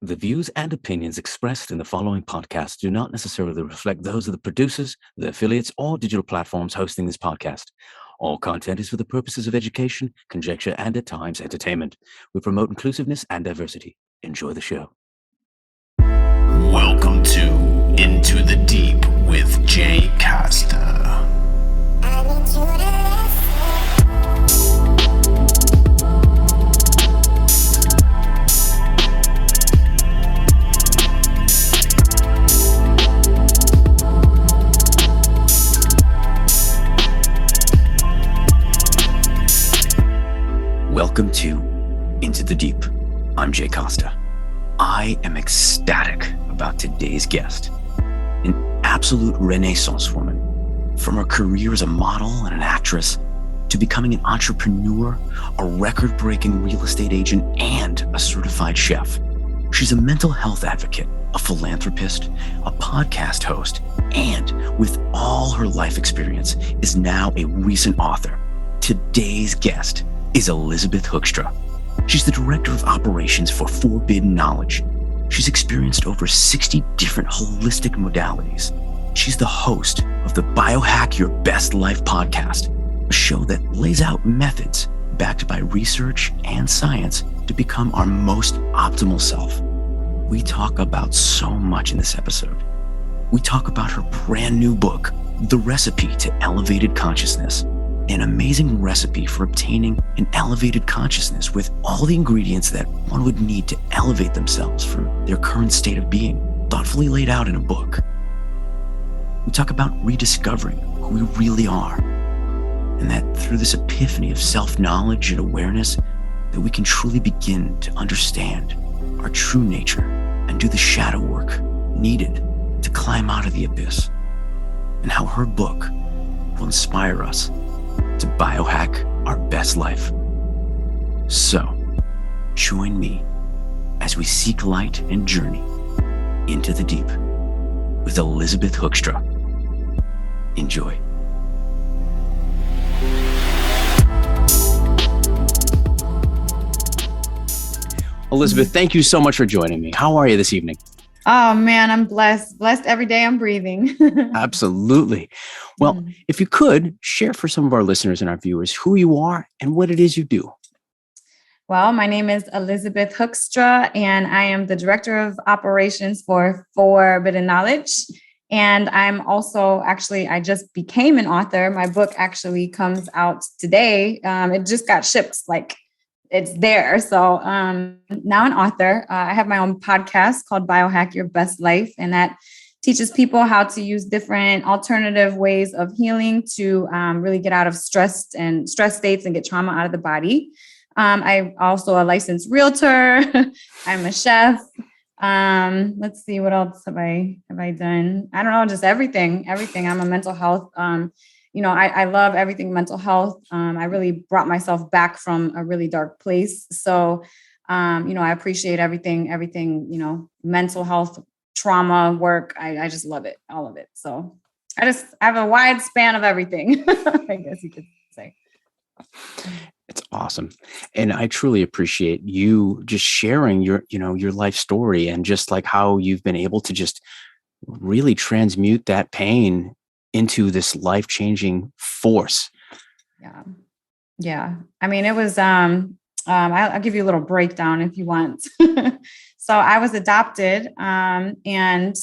The views and opinions expressed in the following podcast do not necessarily reflect those of the producers, the affiliates, or digital platforms hosting this podcast. All content is for the purposes of education, conjecture, and at times entertainment. We promote inclusiveness and diversity. Enjoy the show. Welcome to Into the Deep with Jay Costa. Welcome to Into the Deep. I'm Jay Costa. I am ecstatic about today's guest, an absolute Renaissance woman. From her career as a model and an actress to becoming an entrepreneur, a record-breaking real estate agent, and a certified chef. She's a mental health advocate, a philanthropist, a podcast host, and with all her life experience, is now a recent author. Today's guest is Elisabeth Hoekstra. She's the director of operations for Forbidden Knowledge. She's experienced over 60 different holistic modalities. She's the host of the Biohack Your Best Life podcast, a show that lays out methods backed by research and science to become our most optimal self. We talk about so much in this episode. We talk about her brand new book, The Recipe to Elevated Consciousness, an amazing recipe for obtaining an elevated consciousness with all the ingredients that one would need to elevate themselves from their current state of being, thoughtfully laid out in a book. We talk about rediscovering who we really are, and that through this epiphany of self-knowledge and awareness, that we can truly begin to understand our true nature and do the shadow work needed to climb out of the abyss, and how her book will inspire us to biohack our best life. So, join me as we seek light and journey into the deep with Elisabeth Hoekstra. Enjoy. Elisabeth, thank you so much for joining me. How are you this evening? Oh man, I'm blessed. Blessed every day I'm breathing. Absolutely. Well, if you could share for some of our listeners and our viewers who you are and what it is you do. Well, my name is Elisabeth Hoekstra, and I am the director of operations for Forbidden Knowledge. And I'm also I just became an author. My book actually comes out today. It just got shipped, it's there. So now an author. I have my own podcast called Biohack Your Best Life, and that teaches people how to use different alternative ways of healing to really get out of stress states and get trauma out of the body. I'm also a licensed realtor. I'm a chef. Let's see, what else have I done? I don't know, just everything. I'm a mental health. I love everything mental health. I really brought myself back from a really dark place. So, I appreciate everything, mental health, trauma work. I just love it, all of it. So I have a wide span of everything, I guess you could say. It's awesome. And I truly appreciate you just sharing your life story and just like how you've been able to just really transmute that pain into this life-changing force. Yeah. I mean, it was, I'll give you a little breakdown if you want. So I was adopted, and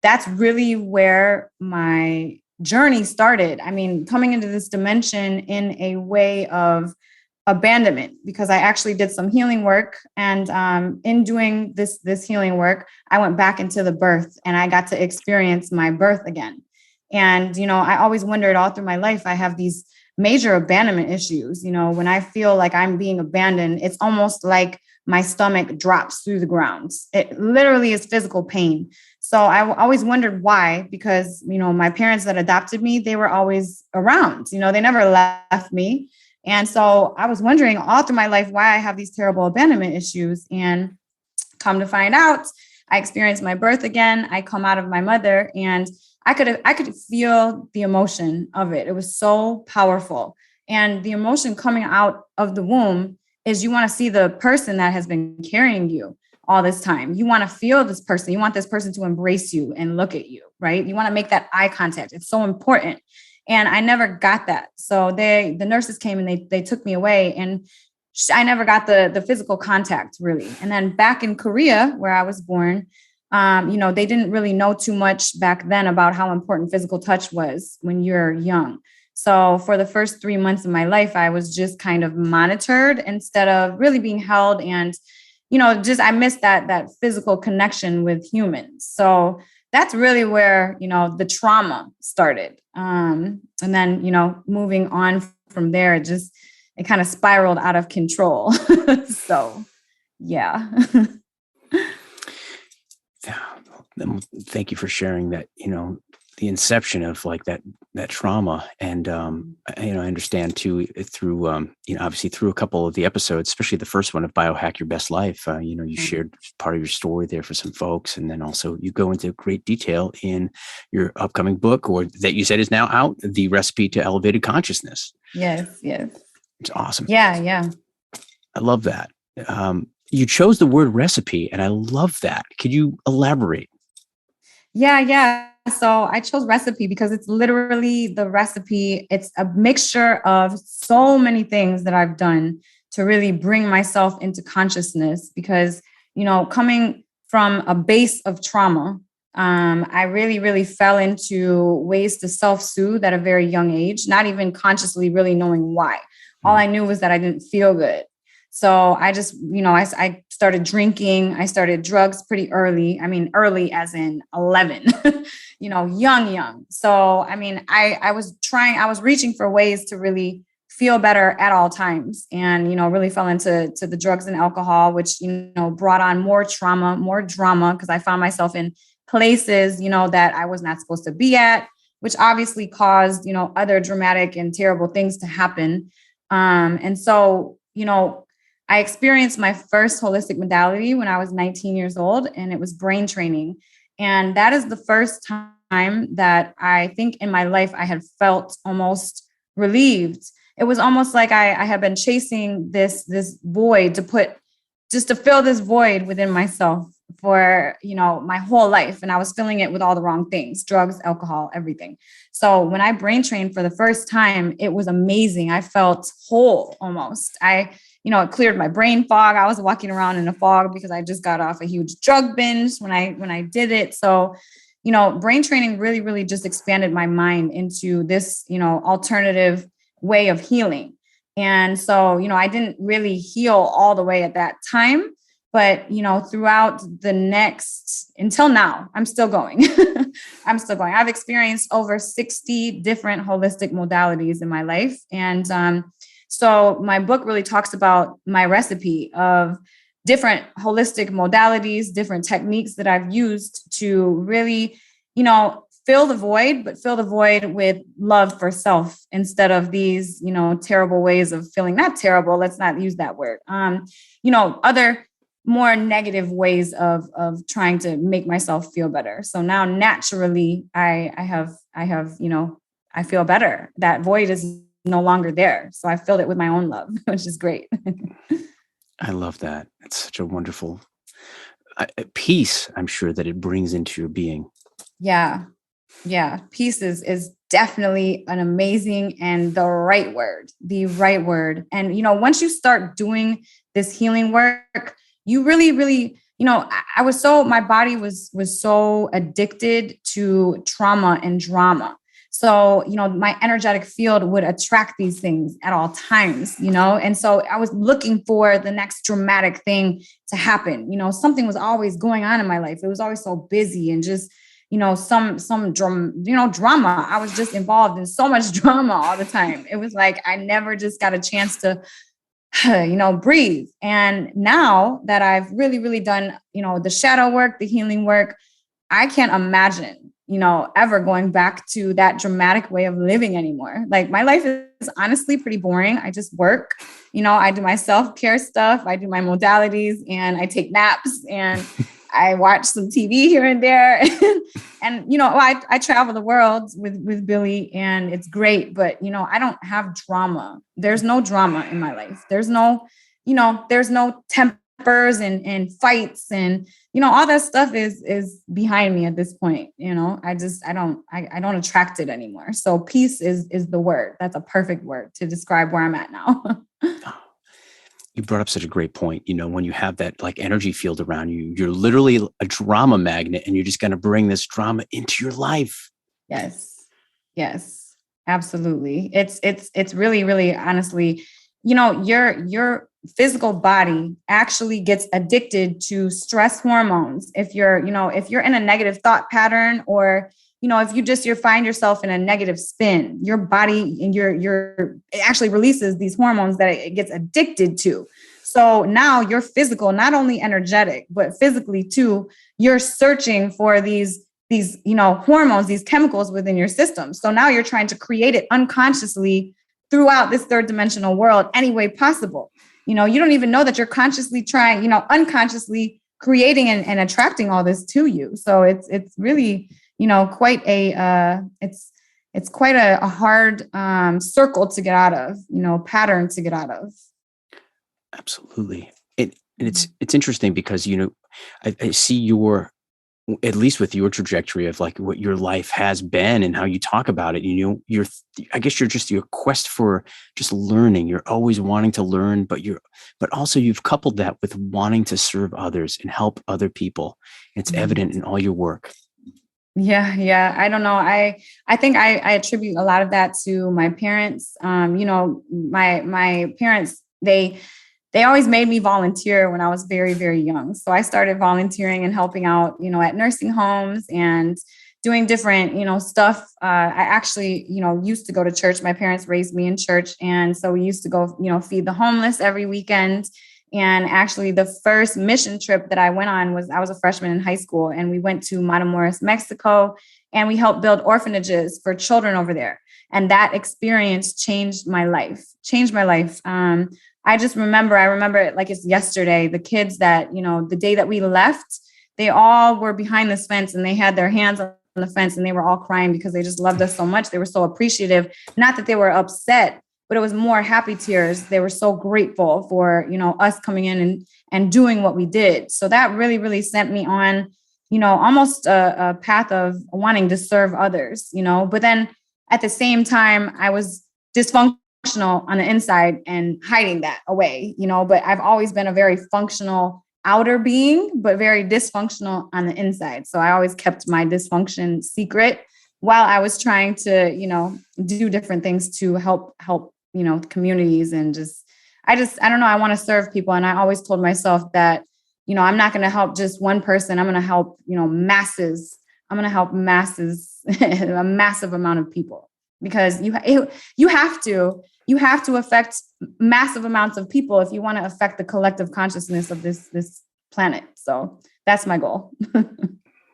that's really where my journey started. I mean, coming into this dimension in a way of abandonment, because I actually did some healing work. And in doing this healing work, I went back into the birth, and I got to experience my birth again. And, I always wondered all through my life, I have these major abandonment issues. When I feel like I'm being abandoned, it's almost like my stomach drops through the ground. It literally is physical pain. So I always wondered why, because, my parents that adopted me, they were always around, they never left me. And so I was wondering all through my life why I have these terrible abandonment issues. And come to find out, I experienced my birth again. I come out of my mother, and I could feel the emotion of it. It was so powerful. And the emotion coming out of the womb is you want to see the person that has been carrying you. all this time. You want to feel this person. You want this person to embrace you and look at you, right? You want to make that eye contact. It's so important. And I never got that. So the nurses came and they took me away, and I never got the physical contact really. And then back in Korea, where I was born, they didn't really know too much back then about how important physical touch was when you're young. So for the first 3 months of my life, I was just kind of monitored instead of really being held. And, I missed that physical connection with humans. So that's really where, the trauma started. And then, moving on from there, it kind of spiraled out of control. So, yeah. Thank you for sharing that, the inception of like that trauma. And, I understand too, through, obviously through a couple of the episodes, especially the first one of Biohack Your Best Life, you shared part of your story there for some folks. And then also you go into great detail in your upcoming book, or that you said is now out, The Recipe to Elevated Consciousness. Yes. It's awesome. Yeah. I love that. You chose the word recipe, and I love that. Could you elaborate? Yeah. So I chose recipe because it's literally the recipe. It's a mixture of so many things that I've done to really bring myself into consciousness, because, coming from a base of trauma, I really, really fell into ways to self-soothe at a very young age, not even consciously really knowing why. All I knew was that I didn't feel good. So I just, I started drinking. I started drugs pretty early. I mean, early as in 11, young. So, I was reaching for ways to really feel better at all times, and, really fell into the drugs and alcohol, which, brought on more trauma, more drama, because I found myself in places, that I was not supposed to be at, which obviously caused, other dramatic and terrible things to happen. And so, I experienced my first holistic modality when I was 19 years old, and it was brain training. And that is the first time that I think in my life I had felt almost relieved. It was almost like I had been chasing this void to fill this void within myself for, my whole life. And I was filling it with all the wrong things, drugs, alcohol, everything. So when I brain trained for the first time, it was amazing. I felt whole almost. It cleared my brain fog. I was walking around in a fog because I just got off a huge drug binge when I did it. So, brain training really, really just expanded my mind into this, alternative way of healing. And so, I didn't really heal all the way at that time, but, throughout until now, I'm still going. I've experienced over 60 different holistic modalities in my life. And, so my book really talks about my recipe of different holistic modalities, different techniques that I've used to really, fill the void, but fill the void with love for self instead of these, terrible ways of feeling. Not terrible. Let's not use that word. Other more negative ways of trying to make myself feel better. So now naturally I feel better. That void is no longer there. So I filled it with my own love, which is great. I love that. It's such a wonderful peace, I'm sure, that it brings into your being. Yeah. Peace is definitely an amazing and the right word. And, once you start doing this healing work, you really, really, my body was so addicted to trauma and drama. So, my energetic field would attract these things at all times, and so I was looking for the next dramatic thing to happen. Something was always going on in my life. It was always so busy and just, some drama. I was just involved in so much drama all the time. It was like I never just got a chance to, breathe. And now that I've really, really done, the shadow work, the healing work, I can't imagine ever going back to that dramatic way of living anymore. Like my life is honestly pretty boring. I just work, I do my self-care stuff. I do my modalities and I take naps and I watch some TV here and there. And, I travel the world with Billy and it's great, but, I don't have drama. There's no drama in my life. There's no, there's no temper tempers and fights and, all that stuff is behind me at this point. I don't attract it anymore. So peace is the word. That's a perfect word to describe where I'm at now. You brought up such a great point. When you have that like energy field around you, you're literally a drama magnet, and you're just going to bring this drama into your life. Yes. Yes, absolutely. It's really, really honestly, your physical body actually gets addicted to stress hormones. If you're in a negative thought pattern, or, if you find yourself in a negative spin, your body and it actually releases these hormones that it gets addicted to. So now you're physical, not only energetic, but physically too, you're searching for these hormones, these chemicals within your system. So now you're trying to create it unconsciously throughout this third dimensional world any way possible. You don't even know that you're consciously trying, unconsciously creating and attracting all this to you. So it's really, quite it's quite a hard circle to get out of, pattern to get out of. Absolutely. And it's interesting because, I see at least with your trajectory of like what your life has been and how you talk about it, I guess you're just your quest for just learning. You're always wanting to learn, but also you've coupled that with wanting to serve others and help other people. It's evident in all your work. Yeah. I don't know. I think I attribute a lot of that to my parents. My parents, they always made me volunteer when I was very, very young. So I started volunteering and helping out, at nursing homes and doing different, stuff. I actually, used to go to church. My parents raised me in church. And so we used to go, feed the homeless every weekend. And actually the first mission trip that I went on I was a freshman in high school, and we went to Matamoros, Mexico, and we helped build orphanages for children over there. And that experience changed my life. I remember it like it's yesterday. The kids that, the day that we left, they all were behind this fence and they had their hands on the fence and they were all crying because they just loved us so much. They were so appreciative. Not that they were upset, but it was more happy tears. They were so grateful for, us coming in and doing what we did. So that really, really sent me on, almost a path of wanting to serve others, but then at the same time, I was dysfunctional on the inside and hiding that away, but I've always been a very functional outer being, but very dysfunctional on the inside. So I always kept my dysfunction secret while I was trying to, do different things to help, communities and I don't know. I want to serve people. And I always told myself that, I'm not going to help just one person. I'm going to help, masses. I'm going to help masses, a massive amount of people, because you have to affect massive amounts of people if you want to affect the collective consciousness of this planet. So that's my goal.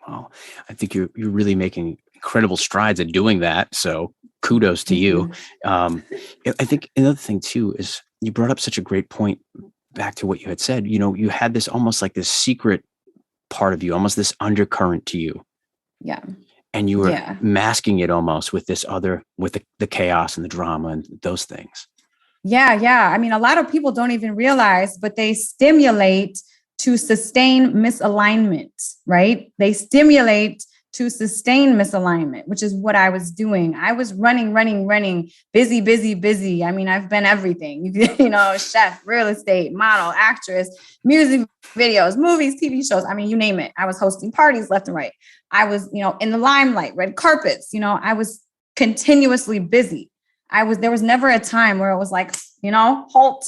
Wow. I think you're really making incredible strides at doing that. So kudos to you. I think another thing too is you brought up such a great point back to what you had said. You had this almost like this secret part of you, almost this undercurrent to you. Yeah. And you were masking it almost with this other, with the chaos and the drama and those things. Yeah. I mean, a lot of people don't even realize, but they stimulate to sustain misalignment, right? They stimulate to sustain misalignment, which is what I was doing. I was running, busy. I mean, I've been everything, chef, real estate, model, actress, music videos, movies, TV shows. I mean, you name it. I was hosting parties left and right. I was, in the limelight, red carpets, I was continuously busy. There was never a time where it was like, halt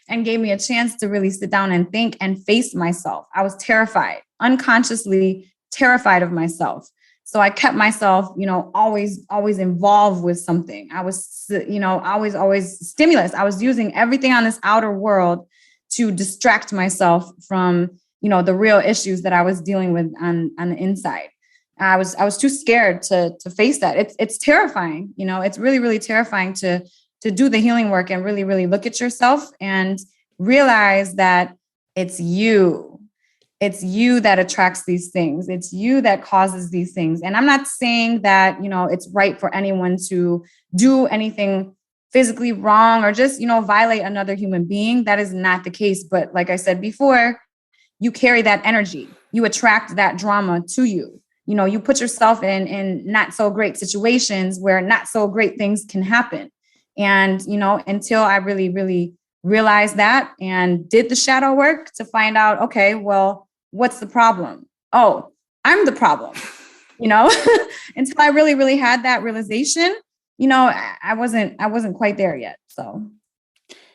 and gave me a chance to really sit down and think and face myself. I was terrified, unconsciously terrified of myself. So I kept myself, always involved with something. I was, always stimulus. I was using everything on this outer world to distract myself from, the real issues that I was dealing with on the inside. I was too scared to face that. It's terrifying. It's really, really terrifying to do the healing work and really, really look at yourself and realize that it's you. It's you that attracts these things. It's you that causes these things. And I'm not saying that, it's right for anyone to do anything physically wrong or just, violate another human being. That is not the case. But like I said before, you carry that energy, you attract that drama to you. You put yourself in not so great situations where not so great things can happen. And, until I really, really realized that and did the shadow work to find out, okay, well, what's the problem? Oh, I'm the problem, until I really, really had that realization, I wasn't quite there yet. So,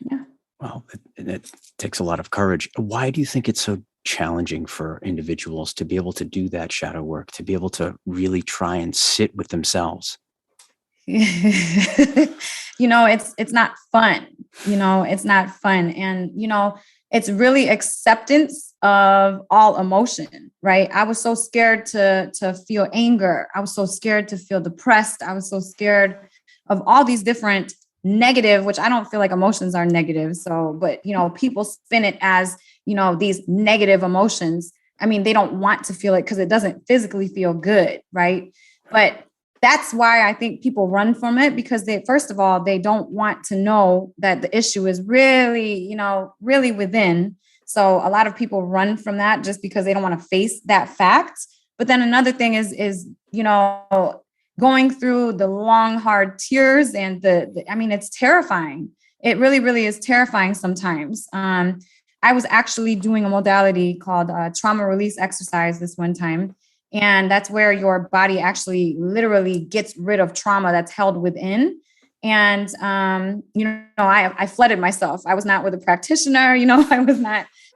yeah. Well, it takes a lot of courage. Why do you think it's so challenging for individuals to be able to do that shadow work, to be able to really try and sit with themselves? It's not fun. It's not fun. And, it's really acceptance of all emotion, right? I was so scared to feel anger. I was so scared to feel depressed. I was so scared of all these different negative, which I don't feel like emotions are negative. So, but, people spin it as, these negative emotions. I mean, they don't want to feel it because it doesn't physically feel good, right? But that's why I think people run from it, because first of all, they don't want to know that the issue is really, really within. So a lot of people run from that just because they don't want to face that fact. But then another thing is, going through the long, hard tears and it's terrifying. It really, really is terrifying sometimes. I was actually doing a modality called trauma release exercise this one time. And that's where your body actually literally gets rid of trauma that's held within. And, I flooded myself. I was not with a practitioner,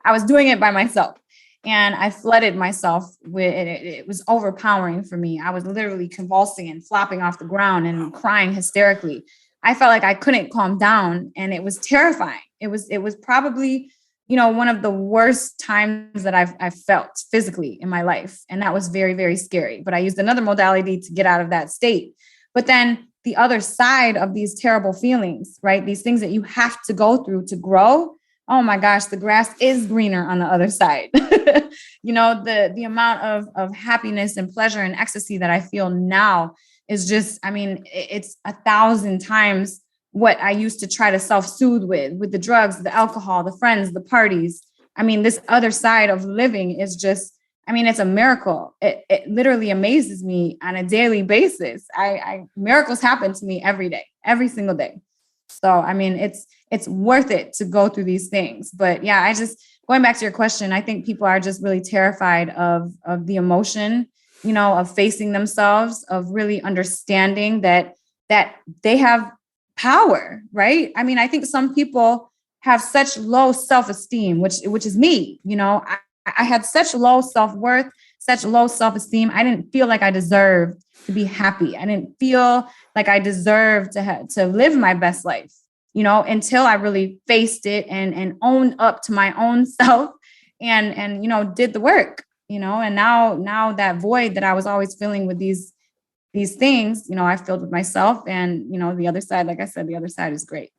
I was doing it by myself. And I flooded myself with it. It was overpowering for me. I was literally convulsing and flopping off the ground and crying hysterically. I felt like I couldn't calm down, and it was terrifying. It was probably, one of the worst times that I've felt physically in my life. And that was very, very scary. But I used another modality to get out of that state. But then the other side of these terrible feelings, right? These things that you have to go through to grow. Oh my gosh, the grass is greener on the other side. The amount of happiness and pleasure and ecstasy that I feel now is just, it's 1,000 times what I used to try to self-soothe with the drugs, the alcohol, the friends, the parties. This other side of living is just, it's a miracle. It literally amazes me on a daily basis. Miracles happen to me every day, every single day. So, it's worth it to go through these things. But yeah, going back to your question, I think people are just really terrified of the emotion, of facing themselves, of really understanding that they have power, right? I think some people have such low self-esteem, which is me. I had such low self-worth, such low self-esteem. I didn't feel like I deserved to be happy. I didn't feel like I deserved to live my best life, until I really faced it and owned up to my own self and did the work, and now that void that I was always feeling with these things, I filled with myself. And, the other side, like I said, the other side is great.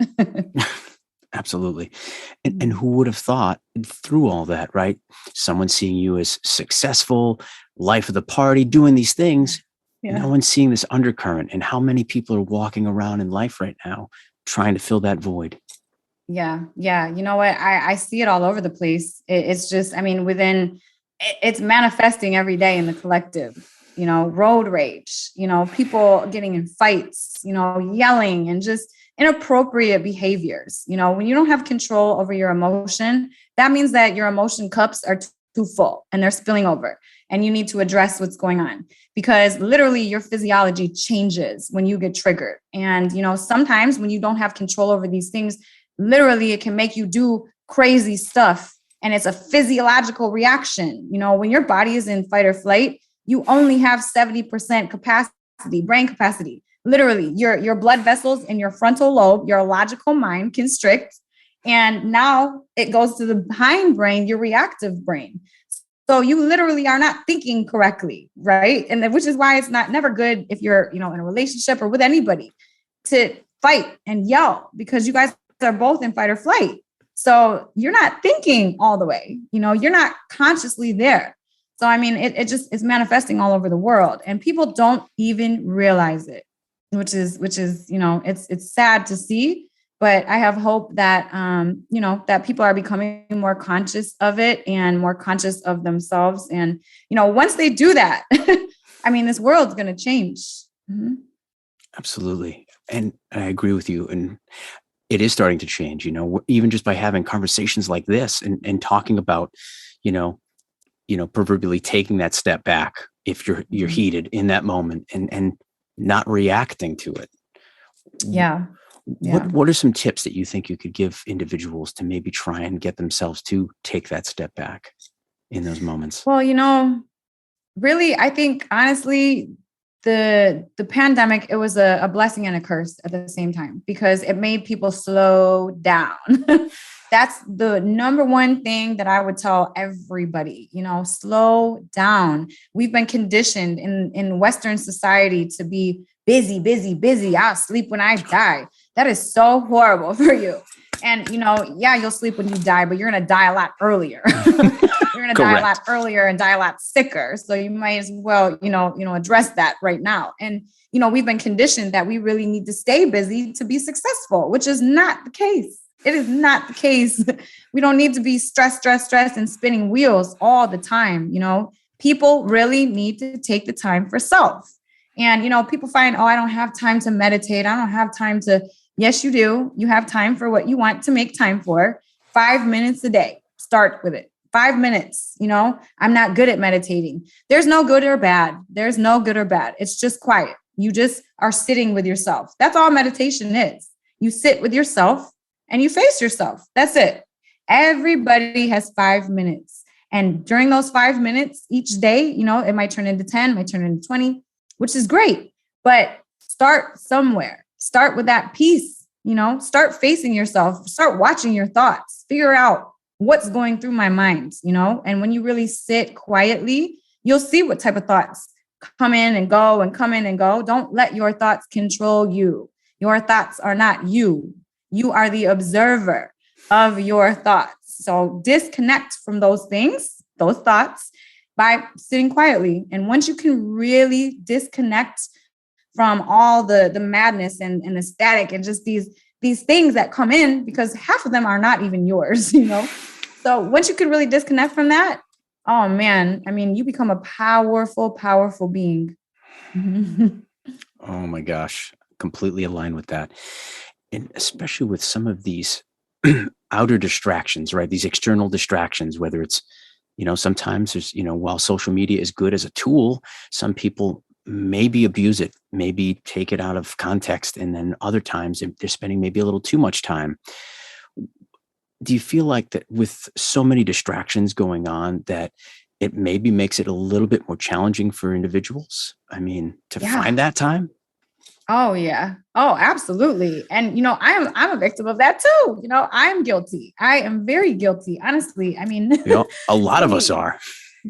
Absolutely. And who would have thought through all that, right? Someone seeing you as successful, life of the party, doing these things. Yeah. No one's seeing this undercurrent, and how many people are walking around in life right now trying to fill that void. Yeah. You know what? I see it all over the place. It's just, it's manifesting every day in the collective, road rage, people getting in fights, yelling and just inappropriate behaviors. When you don't have control over your emotion, that means that your emotion cups are too full and they're spilling over, and you need to address what's going on, because literally your physiology changes when you get triggered. And, sometimes when you don't have control over these things, literally it can make you do crazy stuff. And it's a physiological reaction. When your body is in fight or flight, you only have 70% capacity, brain capacity. Literally, your blood vessels in your frontal lobe, your logical mind constrict. And now it goes to the hindbrain, your reactive brain. So you literally are not thinking correctly, right? And which is why it's never good if you're, in a relationship or with anybody to fight and yell, because you guys are both in fight or flight. So you're not thinking all the way, you're not consciously there. So, it just is manifesting all over the world, and people don't even realize it. which is, it's sad to see, but I have hope that, that people are becoming more conscious of it and more conscious of themselves. And, once they do that, I mean, this world's going to change. Mm-hmm. Absolutely. And I agree with you. And it is starting to change, even just by having conversations like this and talking about, proverbially taking that step back if you're heated in that moment and not reacting to it. Yeah. What are some tips that you think you could give individuals to maybe try and get themselves to take that step back in those moments? Well, really, I think honestly, the pandemic, it was a blessing and a curse at the same time, because it made people slow down. That's the number one thing that I would tell everybody, slow down. We've been conditioned in Western society to be busy, busy, busy. I'll sleep when I die. That is so horrible for you. And, you'll sleep when you die, but you're going to die a lot earlier. You're going to die a lot earlier and die a lot sicker. So you might as well, address that right now. And, we've been conditioned that we really need to stay busy to be successful, which is not the case. It is not the case. We don't need to be stressed and spinning wheels all the time. People really need to take the time for self. And, people find, I don't have time to meditate. I don't have time to. Yes, you do. You have time for what you want to make time for. 5 minutes a day. Start with it. 5 minutes. I'm not good at meditating. There's no good or bad. There's no good or bad. It's just quiet. You just are sitting with yourself. That's all meditation is. You sit with yourself and you face yourself. That's it. Everybody has 5 minutes. And during those 5 minutes each day, it might turn into 10, might turn into 20, which is great. But start somewhere. Start with that piece, start facing yourself, start watching your thoughts, figure out what's going through my mind, and when you really sit quietly, you'll see what type of thoughts come in and go and come in and go. Don't let your thoughts control you. Your thoughts are not you. You are the observer of your thoughts. So disconnect from those things, those thoughts, by sitting quietly. And once you can really disconnect from all the madness and the static and just these things that come in, because half of them are not even yours, So once you can really disconnect from that, oh man, I mean, you become a powerful, powerful being. Oh my gosh, completely aligned with that. And especially with some of these outer distractions, right? These external distractions, whether it's, sometimes there's, while social media is good as a tool, some people maybe abuse it, maybe take it out of context. And then other times they're spending maybe a little too much time. Do you feel like that with so many distractions going on that it maybe makes it a little bit more challenging for individuals? I mean, to find that time? Oh, yeah. Oh, absolutely. And, I'm a victim of that too. I'm guilty. I am very guilty, honestly. I mean, a lot of us are.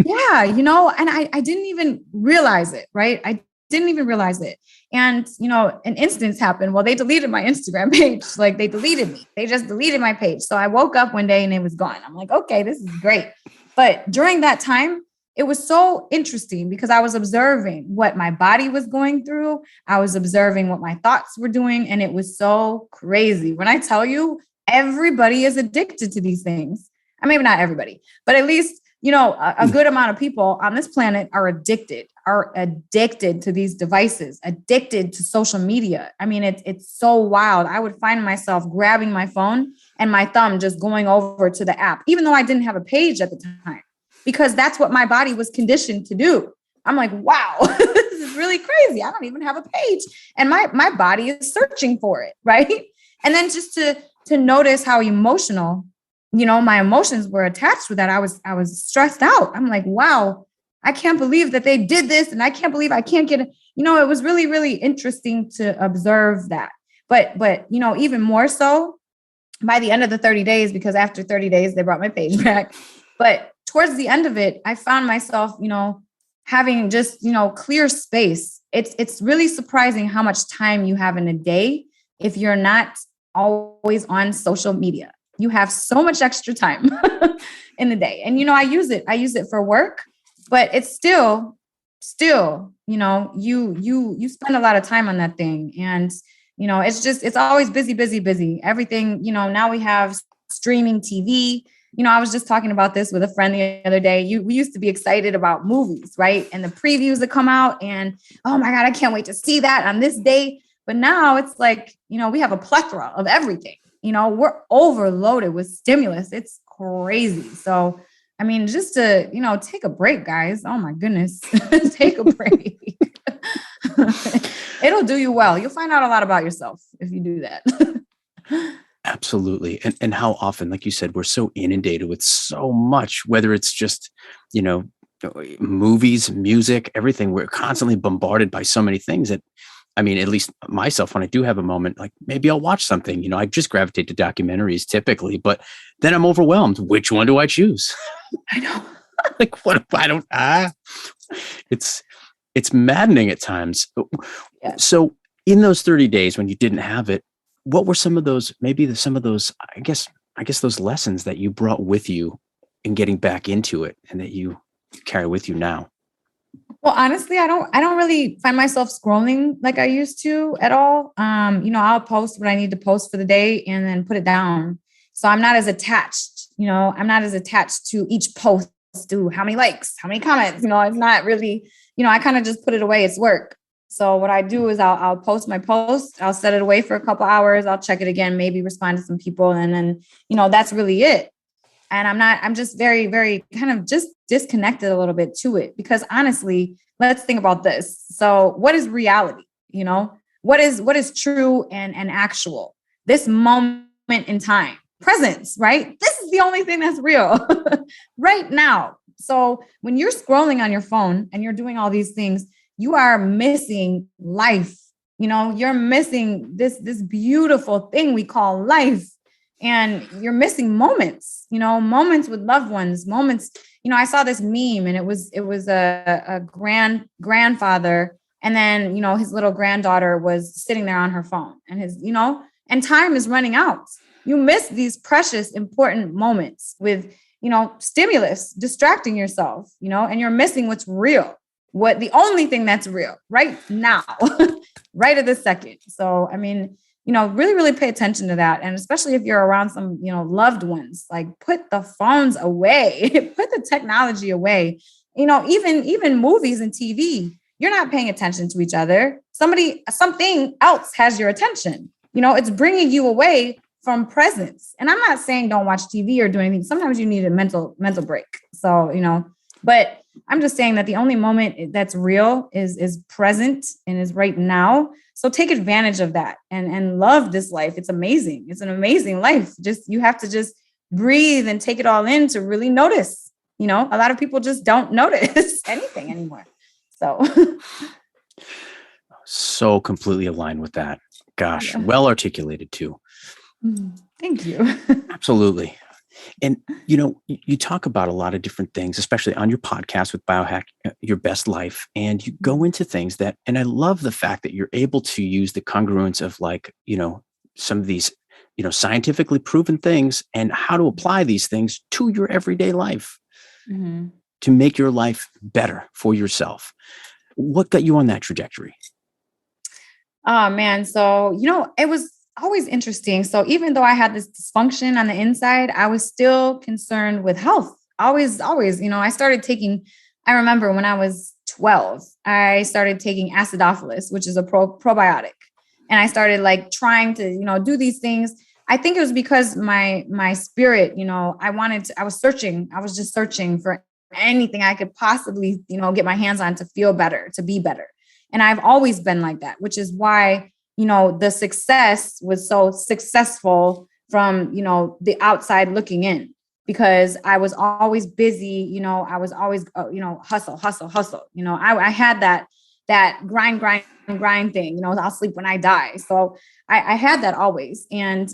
Yeah, and I didn't even realize it, right? I didn't even realize it. And, an instance happened. Well, they deleted my Instagram page. Like they deleted me. They just deleted my page. So I woke up one day and it was gone. I'm like, okay, this is great. But during that time, it was so interesting because I was observing what my body was going through. I was observing what my thoughts were doing. And it was so crazy. When I tell you, everybody is addicted to these things. I mean, maybe not everybody, but at least a good amount of people on this planet are addicted to these devices, addicted to social media. I mean, it's so wild. I would find myself grabbing my phone and my thumb just going over to the app, even though I didn't have a page at the time, because that's what my body was conditioned to do. I'm like, wow, this is really crazy. I don't even have a page. And my body is searching for it, right? And then just to notice how emotional my emotions were attached with that. I was stressed out. I'm like, wow, I can't believe that they did this. And I can't believe I can't get it. It was really, really interesting to observe that. But, even more so by the end of the 30 days, because after 30 days, they brought my page back. But towards the end of it, I found myself, having just, clear space. It's really surprising how much time you have in a day if you're not always on social media. You have so much extra time in the day. And, I use it for work, but it's still still, you spend a lot of time on that thing. And, it's always busy, busy, busy. Everything, now we have streaming TV. I was just talking about this with a friend the other day. We used to be excited about movies, right? And the previews that come out and, oh my God, I can't wait to see that on this day. But now it's like, we have a plethora of everything. We're overloaded with stimulus. It's crazy. So, I mean, just to, take a break, guys. Oh my goodness. Take a break. It'll do you well. You'll find out a lot about yourself if you do that. Absolutely. And how often, like you said, we're so inundated with so much, whether it's just, movies, music, everything. We're constantly bombarded by so many things that, I mean, at least myself, when I do have a moment, like maybe I'll watch something, I just gravitate to documentaries typically, but then I'm overwhelmed. Which one do I choose? I know. Like, what if I don't, it's maddening at times. Yeah. So in those 30 days when you didn't have it, what were some of those, I guess those lessons that you brought with you in getting back into it and that you carry with you now? Well, honestly, I don't really find myself scrolling like I used to at all. I'll post what I need to post for the day and then put it down. So I'm not as attached, to each post, to how many likes, how many comments, it's not really, I kind of just put it away. It's work. So what I do is I'll post my post. I'll set it away for a couple hours. I'll check it again, maybe respond to some people. And then, that's really it. And I'm just very, very kind of just disconnected a little bit to it, because honestly, let's think about this. So what is reality? What is true and actual? This moment in time, presence, right? This is the only thing that's real right now. So when you're scrolling on your phone and you're doing all these things, you are missing life. You're missing this beautiful thing we call life. And you're missing moments, moments with loved ones, moments. I saw this meme and it was a grandfather. And then, his little granddaughter was sitting there on her phone and and time is running out. You miss these precious, important moments with, stimulus, distracting yourself, and you're missing what's real. The only thing that's real right now, right at this second. So, I mean, really, really pay attention to that. And especially if you're around some, loved ones, like put the phones away, put the technology away, even movies and TV, you're not paying attention to each other. Something else has your attention, it's bringing you away from presence. And I'm not saying don't watch TV or do anything. Sometimes you need a mental break. So, but I'm just saying that the only moment that's real is present and is right now. So take advantage of that and love this life. It's amazing. It's an amazing life. You have to just breathe and take it all in to really notice. A lot of people just don't notice anything anymore. So completely aligned with that. Gosh, yeah. Well articulated too. Thank you. Absolutely. And, you talk about a lot of different things, especially on your podcast with Biohack Your Best Life. And you go into things and I love the fact that you're able to use the congruence of some of these, scientifically proven things and how to apply these things to your everyday life to make your life better for yourself. What got you on that trajectory? Oh, man. So, it was always interesting. So even though I had this dysfunction on the inside, I was still concerned with health. Always, I remember when I was 12, I started taking acidophilus, which is a probiotic. And I started trying to, do these things. I think it was because my spirit, I was just searching for anything I could possibly, get my hands on to feel better, to be better. And I've always been like that, which is why the success was so successful from, the outside looking in, because I was always busy, I was always, hustle. I had that grind thing, I'll sleep when I die. So I had that always. And,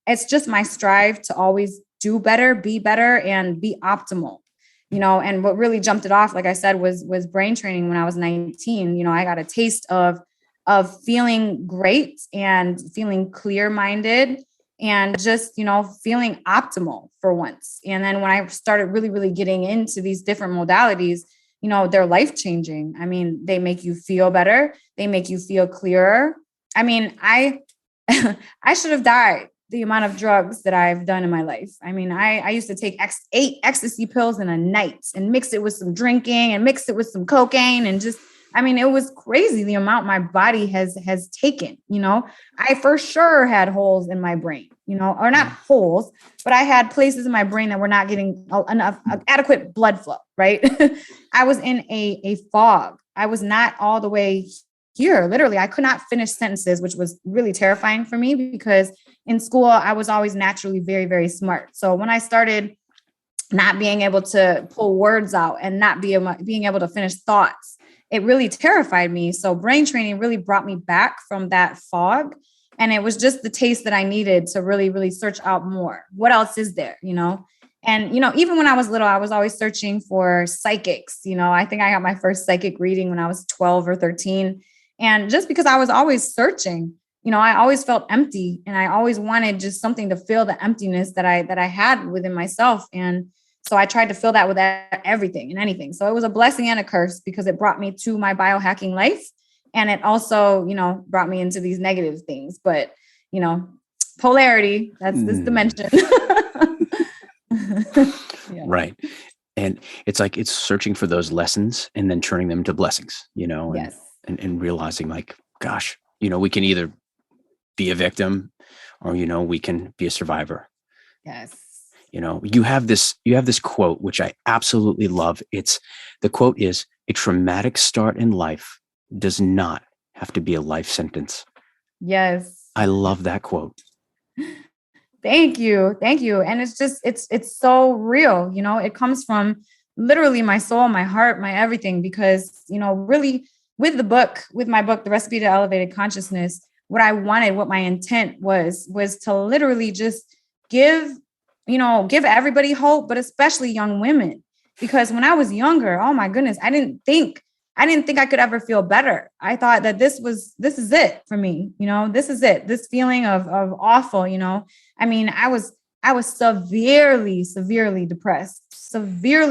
it's just my strive to always do better, be better, and be optimal. And what really jumped it off, like I said, was brain training when I was 19. I got a taste of feeling great and feeling clear-minded and just, feeling optimal for once. And then when I started really, really getting into these different modalities, they're life-changing. I mean, they make you feel better. They make you feel clearer. I mean, I should have died the amount of drugs that I've done in my life. I mean, I used to take 8 ecstasy pills in a night and mix it with some drinking and mix it with some cocaine and just, I mean, it was crazy the amount my body has taken, I for sure had holes in my brain, or not holes, but I had places in my brain that were not getting enough adequate blood flow, right? I was in a fog. I was not all the way here. Literally, I could not finish sentences, which was really terrifying for me because in school, I was always naturally very, very smart. So when I started not being able to pull words out and not being able to finish thoughts, it really terrified me. So brain training really brought me back from that fog. And it was just the taste that I needed to really, really search out more. What else is there, And, even when I was little, I was always searching for psychics. I think I got my first psychic reading when I was 12 or 13. And just because I was always searching, I always felt empty and I always wanted just something to fill the emptiness that I had within myself. And so I tried to fill that with everything and anything. So it was a blessing and a curse because it brought me to my biohacking life. And it also, brought me into these negative things. But, polarity, that's this dimension. Yeah. Right. And it's like it's searching for those lessons and then turning them into blessings, and, yes. and realizing like, gosh, we can either be a victim or, we can be a survivor. Yes. You have this quote, which I absolutely love. The quote is, a traumatic start in life does not have to be a life sentence. Yes. I love that quote. Thank you. Thank you. And it's just, it's so real, it comes from literally my soul, my heart, my everything, because, really with my book, The Recipe to Elevated Consciousness, what I wanted, what my intent was to literally just give everybody hope, but especially young women, because when I was younger, oh my goodness, I didn't think I could ever feel better. I thought that this is it for me. This is it. This feeling of awful, I mean, I was severely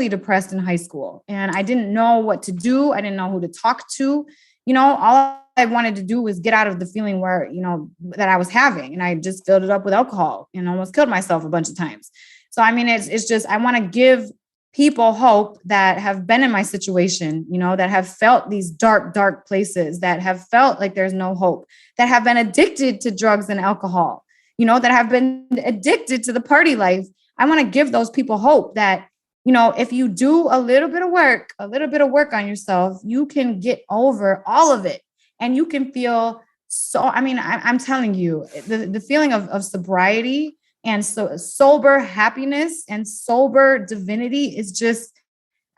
depressed in high school. And I didn't know what to do. I didn't know who to talk to. All I wanted to do was get out of the feeling where, that I was having. And I just filled it up with alcohol and almost killed myself a bunch of times. So, I mean, it's just, I want to give people hope that have been in my situation, that have felt these dark, dark places, that have felt like there's no hope, that have been addicted to drugs and alcohol, that have been addicted to the party life. I want to give those people hope that, if you do a little bit of work on yourself, you can get over all of it and you can feel so, I mean, I'm telling you, the feeling of sobriety and so sober happiness and sober divinity is just,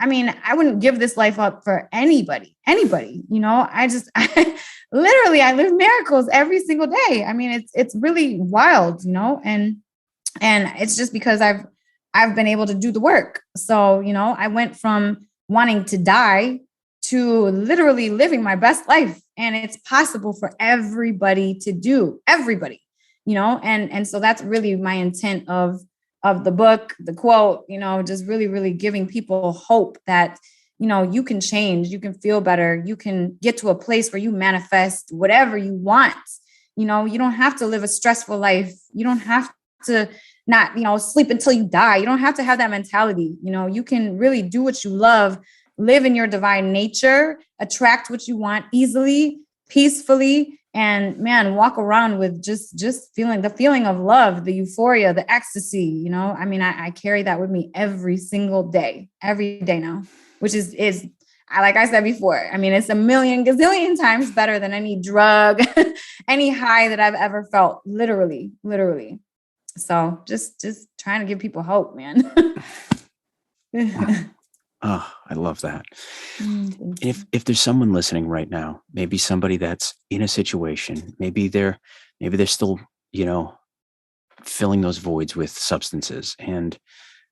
I mean, I wouldn't give this life up for anybody, I literally, I live miracles every single day. I mean, it's really wild, and it's just because I've been able to do the work. So, I went from wanting to die to literally living my best life. And it's possible for everybody to do, everybody. And so that's really my intent of the book, the quote, just really, really giving people hope that, you can change, you can feel better, you can get to a place where you manifest whatever you want. You don't have to live a stressful life. You don't have to not, sleep until you die. You don't have to have that mentality. You can really do what you love, live in your divine nature, attract what you want easily, peacefully, and man, walk around with just feeling the feeling of love, the euphoria, the ecstasy, I mean, I carry that with me every single day, every day now, which is like I said before, I mean, it's a million gazillion times better than any drug, any high that I've ever felt, literally. So just trying to give people hope, man. Oh, I love that. If there's someone listening right now, maybe somebody that's in a situation, maybe they're still, filling those voids with substances and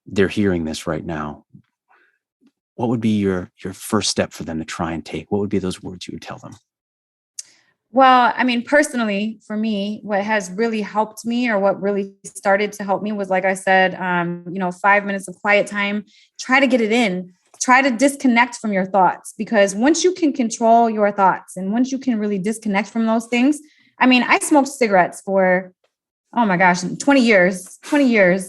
they're hearing this right now, what would be your first step for them to try and take? What would be those words you would tell them? Well, I mean, personally, for me, what has really helped me or what really started to help me was, like I said, 5 minutes of quiet time, try to get it in try to disconnect from your thoughts, because once you can control your thoughts and once you can really disconnect from those things, I mean, I smoked cigarettes for, oh my gosh, 20 years.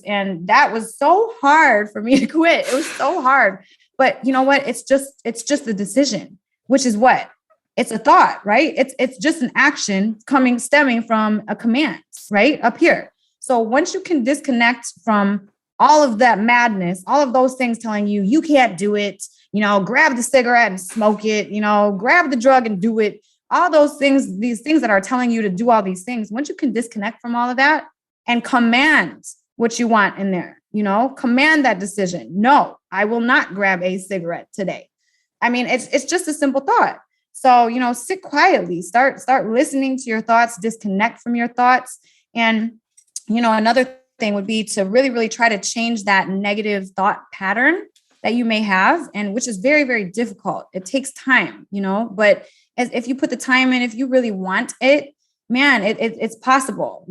And that was so hard for me to quit. It was so hard. But you know what? It's just a decision, which is what? It's a thought, right? It's just an action stemming from a command, right? Up here. So once you can disconnect from all of that madness, all of those things telling you, you can't do it, grab the cigarette and smoke it, grab the drug and do it. All those things, these things that are telling you to do all these things, once you can disconnect from all of that and command what you want in there, command that decision. No, I will not grab a cigarette today. I mean, it's just a simple thought. So, sit quietly, start listening to your thoughts, disconnect from your thoughts. And, another thing would be to really, really try to change that negative thought pattern that you may have, and which is very, very difficult. It takes time, but if you put the time in, if you really want it, man, it's possible.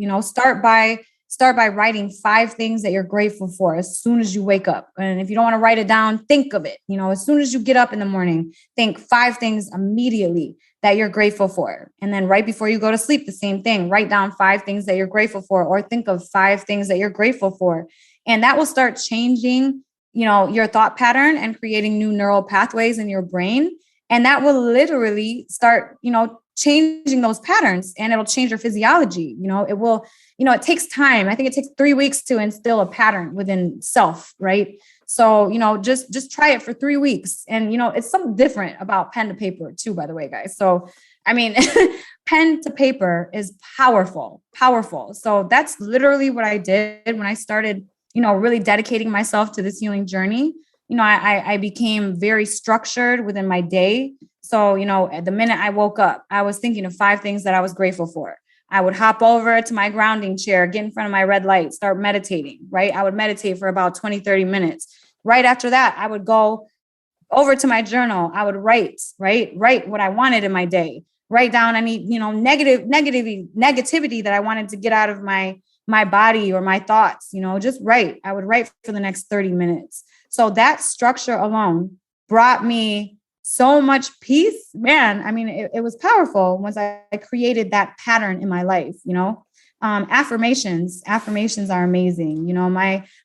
Start by writing 5 things that you're grateful for as soon as you wake up. And if you don't want to write it down, think of it. As soon as you get up in the morning, think 5 things immediately that you're grateful for. And then right before you go to sleep, the same thing, write down 5 things that you're grateful for, or think of 5 things that you're grateful for. And that will start changing, your thought pattern and creating new neural pathways in your brain. And that will literally start, changing those patterns, and it'll change your physiology. It takes time. I think it takes 3 weeks to instill a pattern within self, right? So, just try it for 3 weeks. And, it's something different about pen to paper too, by the way, guys. So, I mean, pen to paper is powerful. So that's literally what I did when I started, really dedicating myself to this healing journey. I became very structured within my day. So, at the minute I woke up, I was thinking of 5 things that I was grateful for. I would hop over to my grounding chair, get in front of my red light, start meditating, right? I would meditate for about 20, 30 minutes. Right after that, I would go over to my journal. I would write what I wanted in my day, write down any, negativity that I wanted to get out of my body or my thoughts, just write. I would write for the next 30 minutes. So that structure alone brought me so much peace, man. I mean, it was powerful once I created that pattern in my life, affirmations are amazing.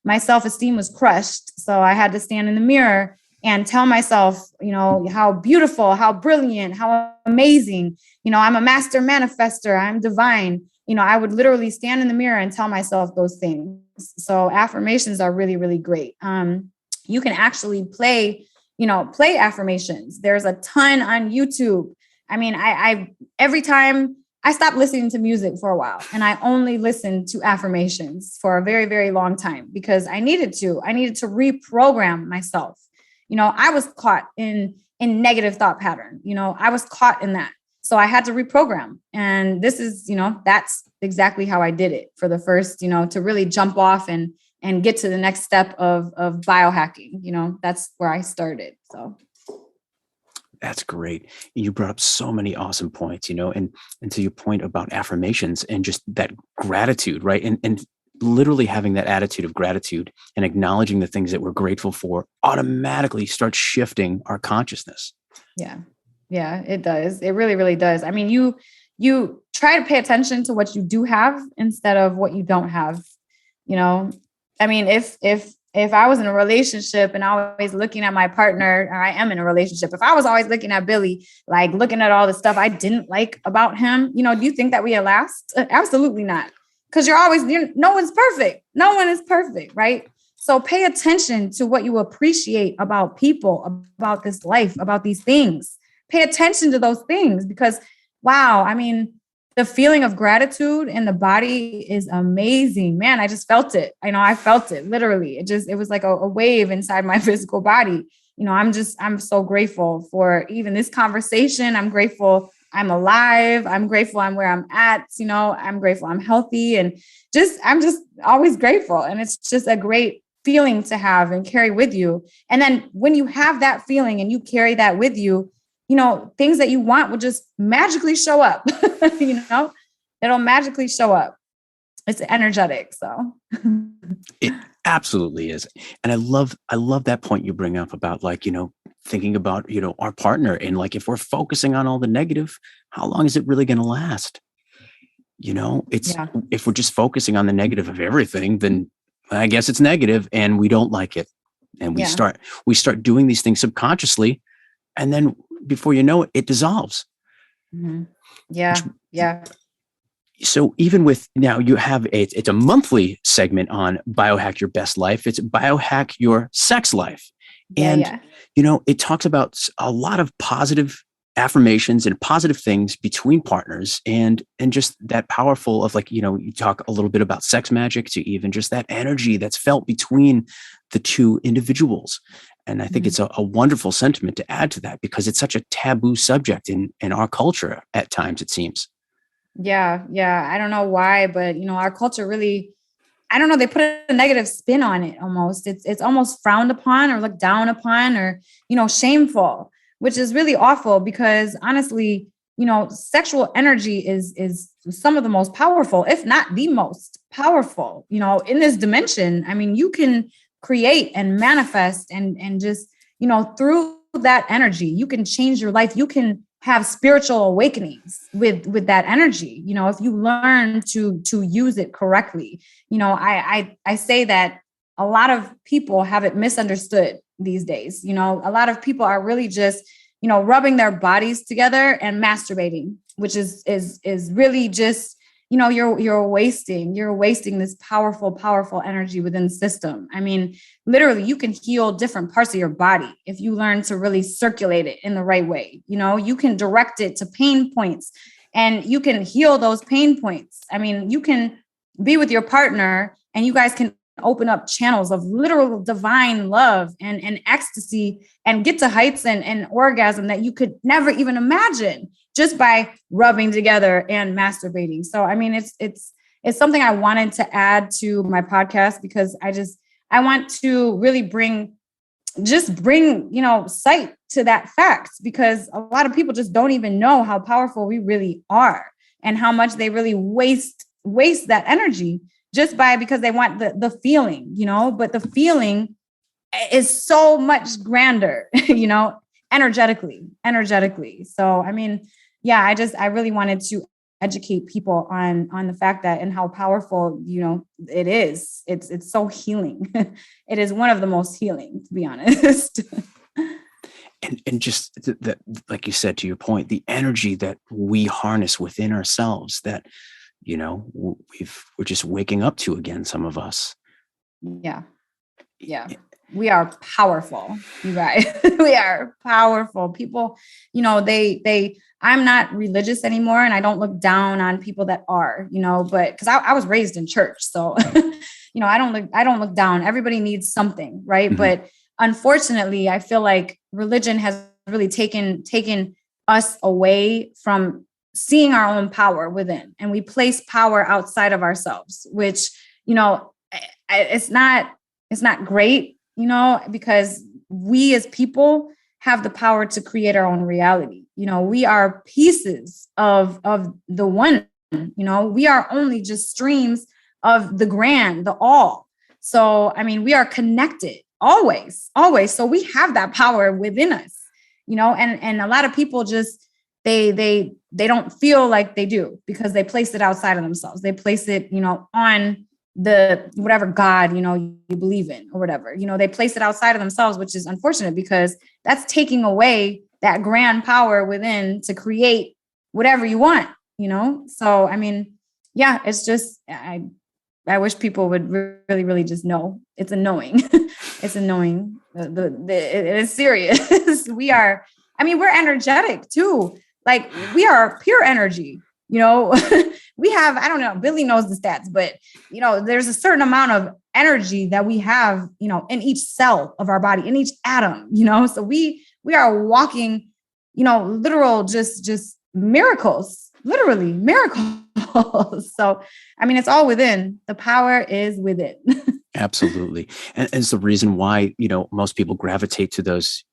My self-esteem was crushed. So I had to stand in the mirror and tell myself, how beautiful, how brilliant, how amazing, I'm a master manifester, I'm divine. I would literally stand in the mirror and tell myself those things. So affirmations are really, really great. You can actually play affirmations. There's a ton on YouTube. I mean, I every time I stopped listening to music for a while, and I only listened to affirmations for a very, very long time, because I needed to reprogram myself. I was caught in negative thought pattern. I was caught in that. So I had to reprogram. And this is, that's exactly how I did it for the first, to really jump off and get to the next step of biohacking. That's where I started. So. That's great. You brought up so many awesome points, and to your point about affirmations and just that gratitude, right? And literally having that attitude of gratitude and acknowledging the things that we're grateful for automatically starts shifting our consciousness. Yeah. Yeah, it does. It really, really does. I mean, you try to pay attention to what you do have instead of what you don't have. I mean, if I was in a relationship and always looking at my partner, or I am in a relationship, if I was always looking at Billy, like looking at all the stuff I didn't like about him, do you think that we'd last? Absolutely not. Because no one's perfect. No one is perfect, right? So pay attention to what you appreciate about people, about this life, about these things. Pay attention to those things, because, wow, I mean, the feeling of gratitude in the body is amazing, man. I just felt it. I felt it literally. It was like a wave inside my physical body. I'm so grateful for even this conversation. I'm grateful I'm alive. I'm grateful I'm where I'm at. I'm grateful I'm healthy, and I'm just always grateful. And it's just a great feeling to have and carry with you. And then when you have that feeling and you carry that with you, things that you want will just magically show up. It'll magically show up. It's energetic. So Absolutely is. And I love that point you bring up about like, thinking about, our partner and like if we're focusing on all the negative, how long is it really going to last? It's Yeah. if we're just focusing on the negative of everything, then I guess it's negative and we don't like it. And we Yeah. start doing these things subconsciously. And then before you know it, it dissolves. Mhm. Yeah. Yeah. So even with now you have it's a monthly segment on biohack your best life. It's biohack your sex life. Yeah. And, Yeah. it talks about a lot of positive affirmations and positive things between partners and just that powerful of like, you talk a little bit about sex magic to even just that energy that's felt between the two individuals. And I think Mhm. it's a wonderful sentiment to add to that because it's such a taboo subject in our culture at times, it seems. Yeah. Yeah. I don't know why, but our culture really, I don't know, they put a negative spin on it almost. It's almost frowned upon or looked down upon or, shameful, which is really awful because honestly, sexual energy is some of the most powerful, if not the most powerful, in this dimension. I mean, you can create and manifest and just, through that energy, you can change your life. You can have spiritual awakenings with that energy, if you learn to use it correctly. I say that a lot of people have it misunderstood these days. A lot of people are really just, rubbing their bodies together and masturbating, which is really just, you're wasting this powerful energy within the system. I mean, literally you can heal different parts of your body if you learn to really circulate it in the right way. You can direct it to pain points and you can heal those pain points. I mean, you can be with your partner and you guys can open up channels of literal divine love and ecstasy and get to heights and orgasm that you could never even imagine just by rubbing together and masturbating. So, I mean, it's something I wanted to add to my podcast because I want to really bring, sight to that fact because a lot of people just don't even know how powerful we really are and how much they really waste that energy just because they want the feeling, but the feeling is so much grander, energetically. So, I mean, yeah, I really wanted to educate people on the fact that and how powerful, it is. It's so healing. It is one of the most healing, to be honest. And just that, like you said, to your point, the energy that we harness within ourselves that, we're just waking up to again, some of us. Yeah. Yeah. We are powerful, you guys. We are powerful. People, I'm not religious anymore and I don't look down on people that are, but because I was raised in church. So, I don't look down. Everybody needs something, right? Mm-hmm. But unfortunately, I feel like religion has really taken us away from seeing our own power within, and we place power outside of ourselves, which, it's not great, because we as people have the power to create our own reality. We are pieces of the one, we are only just streams of the grand, the all. So, I mean, we are connected always. So we have that power within us, and a lot of people just, they don't feel like they do because they place it outside of themselves. They place it, on the whatever God, you believe in or whatever, they place it outside of themselves, which is unfortunate because that's taking away that grand power within to create whatever you want, So, I mean, yeah, it's just, I wish people would really, really just know it's annoying. It's annoying. It is serious. We're energetic too. Like we are pure energy, we have, I don't know, Billy knows the stats, but there's a certain amount of energy that we have, in each cell of our body, in each atom, so we are walking, literal, just miracles, literally miracles. So, I mean, it's all within. The power is within. Absolutely. And it's the reason why, most people gravitate to those,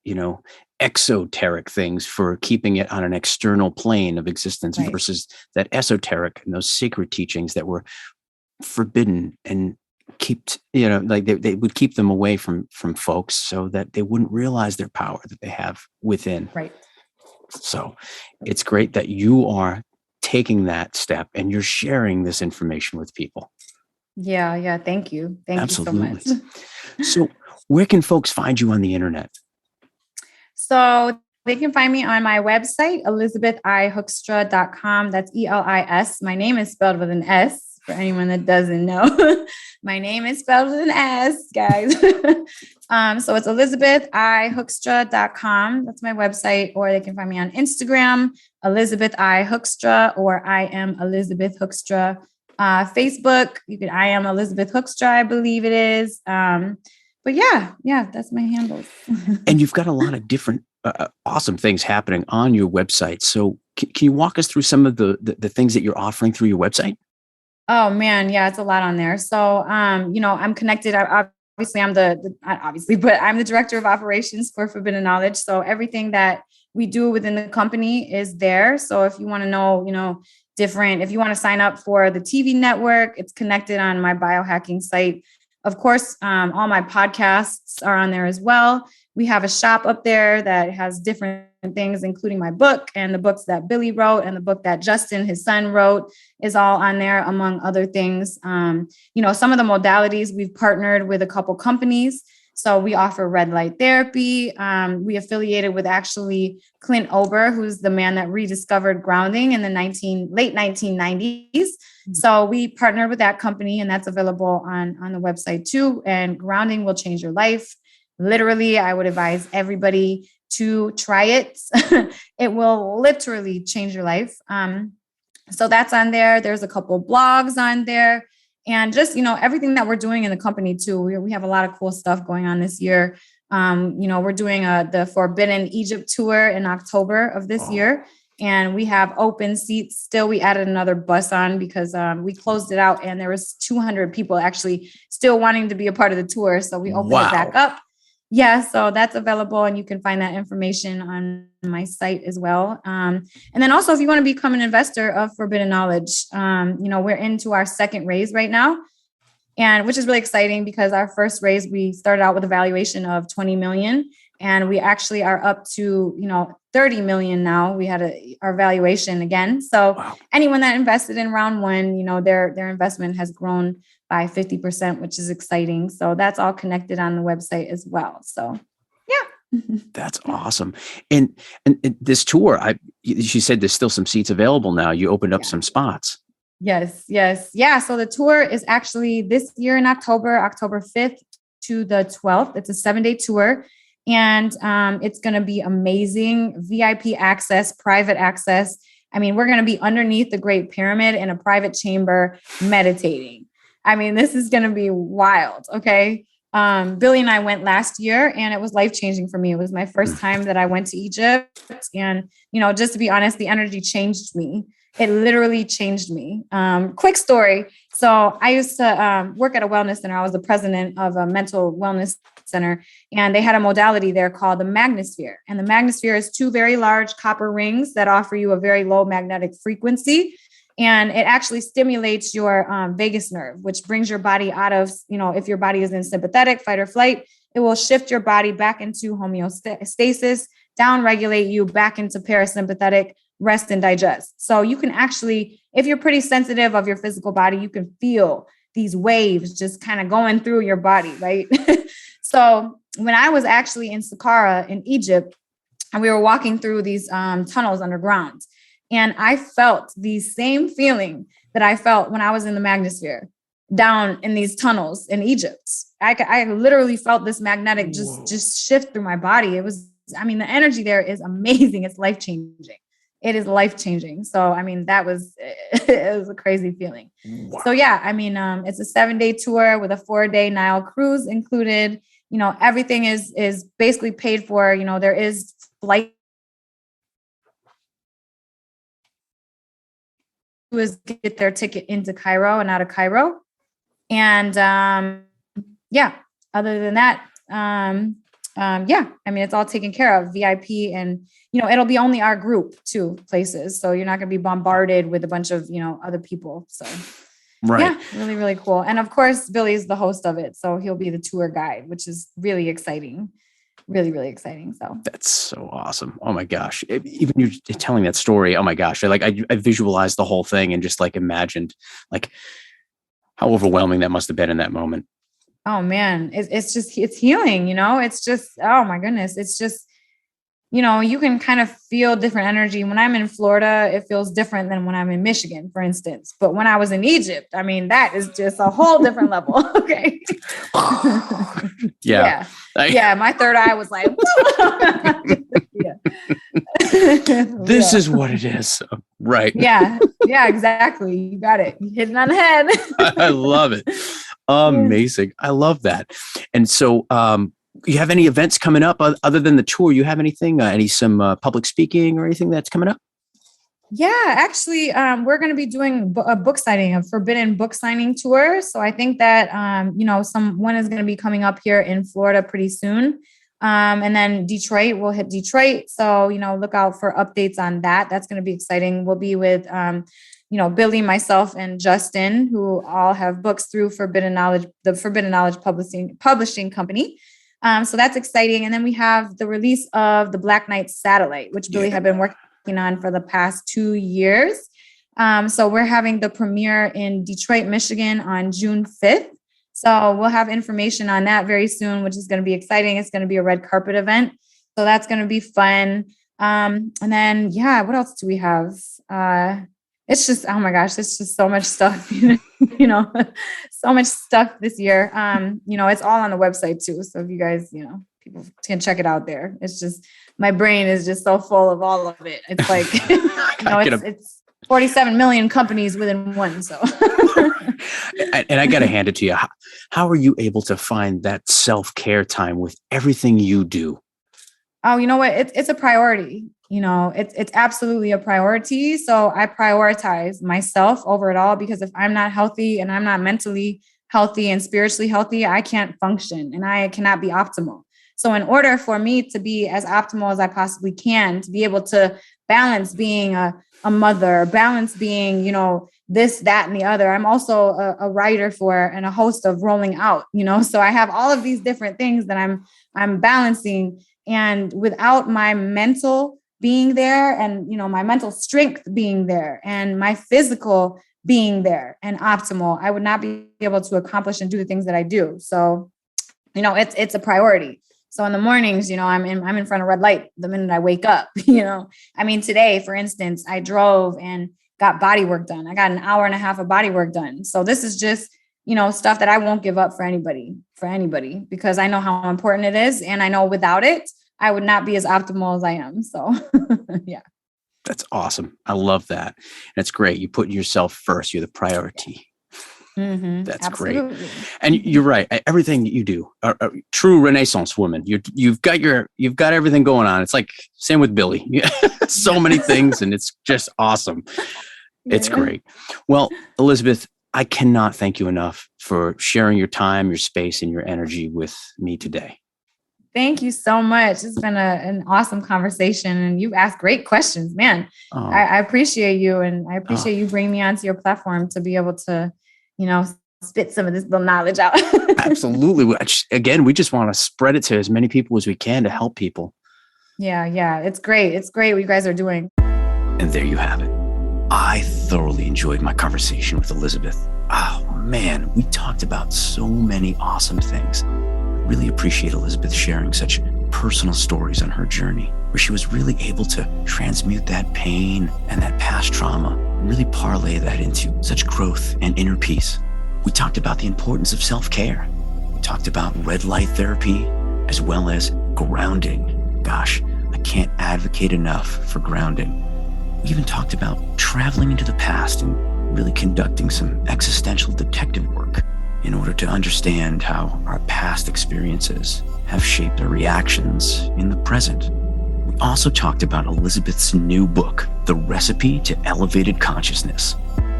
exoteric things for keeping it on an external plane of existence, right, versus that esoteric and those sacred teachings that were forbidden and like they would keep them away from folks so that they wouldn't realize their power that they have within. Right. So it's great that you are taking that step and you're sharing this information with people. Yeah. Yeah. Thank you. Thank you so much. So where can folks find you on the internet? So they can find me on my website, ElisabethIHoekstra.com. That's ELIS. My name is spelled with an S for anyone that doesn't know. My name is spelled with an S, guys. So it's ElisabethIHoekstra.com. That's my website. Or they can find me on Instagram, Elisabeth I Hoekstra, or I am Elisabeth Hoekstra. Facebook, I am Elisabeth Hoekstra, I believe it is. But yeah, that's my handles. And you've got a lot of different awesome things happening on your website. So can you walk us through some of the things that you're offering through your website? Oh man, yeah, it's a lot on there. So, I'm connected. Obviously, I'm but I'm the director of operations for Forbidden Knowledge. So everything that we do within the company is there. So if you want to know, if you want to sign up for the TV network, it's connected on my biohacking site. Of course, all my podcasts are on there as well. We have a shop up there that has different things, including my book and the books that Billy wrote and the book that Justin, his son, wrote is all on there, among other things. Some of the modalities, we've partnered with a couple companies. So we offer red light therapy. We affiliated with actually Clint Ober, who's the man that rediscovered grounding in the late 1990s. So we partnered with that company, and that's available on the website too. And grounding will change your life. Literally, I would advise everybody to try it. It will literally change your life. So that's on there. There's a couple blogs on there. And just, everything that we're doing in the company too. We have a lot of cool stuff going on this year. We're doing the Forbidden Egypt tour in October of this year. And we have open seats still. We added another bus on because we closed it out and there was 200 people actually still wanting to be a part of the tour. So we opened it back up. Yeah, so that's available and you can find that information on my site as well. And then also if you want to become an investor of Forbidden Knowledge, we're into our second raise right now, and which is really exciting because our first raise, we started out with a valuation of 20 million and we actually are up to, 30 million now. We had our valuation again. So anyone that invested in round one, their investment has grown by 50%, which is exciting. So that's all connected on the website as well. So, yeah. That's awesome. And this tour, she said there's still some seats available now. You opened up some spots. Yes. Yeah. So the tour is actually this year in October 5th to the 12th. It's a 7-day tour. And it's going to be amazing. VIP access, private access. I mean, we're going to be underneath the Great Pyramid in a private chamber meditating. I mean, this is going to be wild. Okay. Billy and I went last year and it was life-changing for me. It was my first time that I went to Egypt. And, just to be honest, the energy changed me. It literally changed me. Quick story. So I used to work at a wellness center. I was the president of a mental wellness center, and they had a modality there called the Magnosphere. And the Magnosphere is 2 very large copper rings that offer you a very low magnetic frequency. And it actually stimulates your vagus nerve, which brings your body out of, if your body is in sympathetic, fight or flight, it will shift your body back into homeostasis, down-regulate you back into parasympathetic, rest and digest. So you can actually, if you're pretty sensitive of your physical body, you can feel these waves just kind of going through your body, right? So when I was actually in Saqqara in Egypt, and we were walking through these tunnels underground, and I felt the same feeling that I felt when I was in the Magnosphere down in these tunnels in Egypt. I literally felt this magnetic just shift through my body. It was, the energy there is amazing. It's life-changing. It is life-changing. So, it was a crazy feeling. Wow. So yeah, it's a 7-day tour with a 4-day Nile cruise included. Everything is basically paid for. There is flight is get their ticket into Cairo and out of Cairo. And other than that, it's all taken care of, VIP, and it'll be only our group too places. So you're not going to be bombarded with a bunch of, other people. So Right. Yeah, really, really cool. And of course, Billy's the host of it. So he'll be the tour guide, which is really exciting. Really, really exciting. So That's so awesome. Oh my gosh. Even you telling that story. Oh my gosh. I visualized the whole thing and just like imagined like how overwhelming that must have been in that moment. oh man, it's healing, it's just, oh my goodness. It's just, you can kind of feel different energy. When I'm in Florida, it feels different than when I'm in Michigan, for instance. But when I was in Egypt, I mean, that is just a whole different level. Okay. Yeah. Yeah. My third eye was like, This is what it is. Right. Yeah. Yeah, exactly. You got it. You hit it on the head. I love it. Amazing. I love that. And so, you have any events coming up other than the tour? You have anything, some public speaking or anything that's coming up? Yeah, actually, we're going to be doing a book signing, a forbidden book signing tour. So I think that, one is going to be coming up here in Florida pretty soon. And then Detroit, we'll hit Detroit. So, look out for updates on that. That's going to be exciting. We'll be with, Billy, myself, and Justin, who all have books through the Forbidden Knowledge Publishing Company. So that's exciting. And then we have the release of the Black Knight Satellite, which Billy had been working on for the past 2 years. So we're having the premiere in Detroit, Michigan on June 5th. So we'll have information on that very soon, which is going to be exciting. It's going to be a red carpet event. So that's going to be fun. And then, what else do we have? It's just, oh my gosh, it's just so much stuff, so much stuff this year. It's all on the website too. So if you guys, people can check it out there. It's just, my brain is just so full of all of it. It's like, it's 47 million companies within one. So, and I got to hand it to you. How are you able to find that self-care time with everything you do? Oh, you know what? It's a priority. It's absolutely a priority. So I prioritize myself over it all, because if I'm not healthy and I'm not mentally healthy and spiritually healthy, I can't function and I cannot be optimal. So in order for me to be as optimal as I possibly can, to be able to balance being a mother, balance being, this, that, and the other. I'm also a writer for and a host of Rolling Out, so I have all of these different things that I'm balancing. And without my mental being there and, my mental strength being there and my physical being there and optimal, I would not be able to accomplish and do the things that I do. So, it's a priority. So in the mornings, I'm in front of red light the minute I wake up, today, for instance, I drove and got body work done. I got an hour and a half of body work done. So this is just, stuff that I won't give up for anybody, because I know how important it is. And I know without it, I would not be as optimal as I am. So, yeah. That's awesome. I love that. And it's great. You put yourself first. You're the priority. Mm-hmm. That's absolutely great. And you're right. Everything that you do, a true Renaissance woman. You've got everything going on. It's like same with Billy. So many things, and it's just awesome. It's great. Well, Elisabeth, I cannot thank you enough for sharing your time, your space, and your energy with me today. Thank you so much. It's been an awesome conversation, and you've asked great questions, man. Oh. I appreciate you, and I appreciate you bringing me onto your platform to be able to, spit some of this little knowledge out. Absolutely. Again, we just want to spread it to as many people as we can to help people. Yeah. It's great. It's great what you guys are doing. And there you have it. I thoroughly enjoyed my conversation with Elisabeth. Oh man, we talked about so many awesome things. Really appreciate Elisabeth sharing such personal stories on her journey, where she was really able to transmute that pain and that past trauma and really parlay that into such growth and inner peace. We talked about the importance of self-care. We talked about red light therapy as well as grounding. Gosh, I can't advocate enough for grounding. We even talked about traveling into the past and really conducting some existential detective work in order to understand how our past experiences have shaped our reactions in the present. We also talked about Elisabeth's new book, The Recipe to Elevated Consciousness,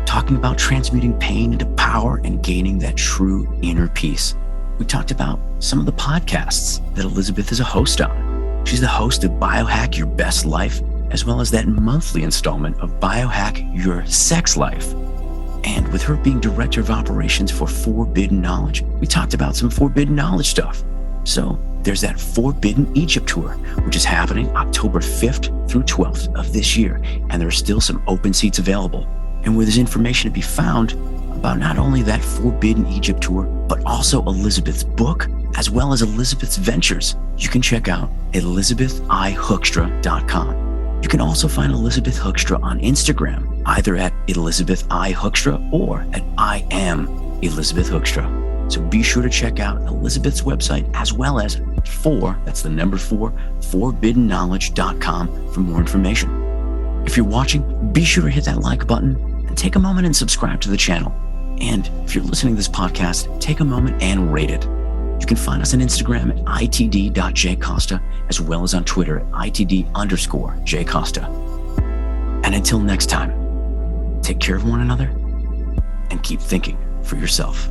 talking about transmuting pain into power and gaining that true inner peace. We talked about some of the podcasts that Elisabeth is a host on. She's the host of Biohack Your Best Life, as well as that monthly installment of Biohack Your Sex Life. And with her being director of operations for Forbidden Knowledge, we talked about some Forbidden Knowledge stuff. So there's that Forbidden Egypt tour, which is happening October 5th through 12th of this year, and there are still some open seats available. And where there's information to be found about not only that Forbidden Egypt tour, but also Elisabeth's book, as well as Elisabeth's ventures, you can check out ElisabethIHoekstra.com. You can also find Elisabeth Hoekstra on Instagram, either at Elisabeth I. Hoekstra or at I am Elisabeth Hoekstra. So be sure to check out Elisabeth's website as well as that's the number 4, forbiddenknowledge.com for more information. If you're watching, be sure to hit that like button and take a moment and subscribe to the channel. And if you're listening to this podcast, take a moment and rate it. You can find us on Instagram at itd.jcosta, as well as on Twitter at itd_jcosta. And until next time, take care of one another and keep thinking for yourself.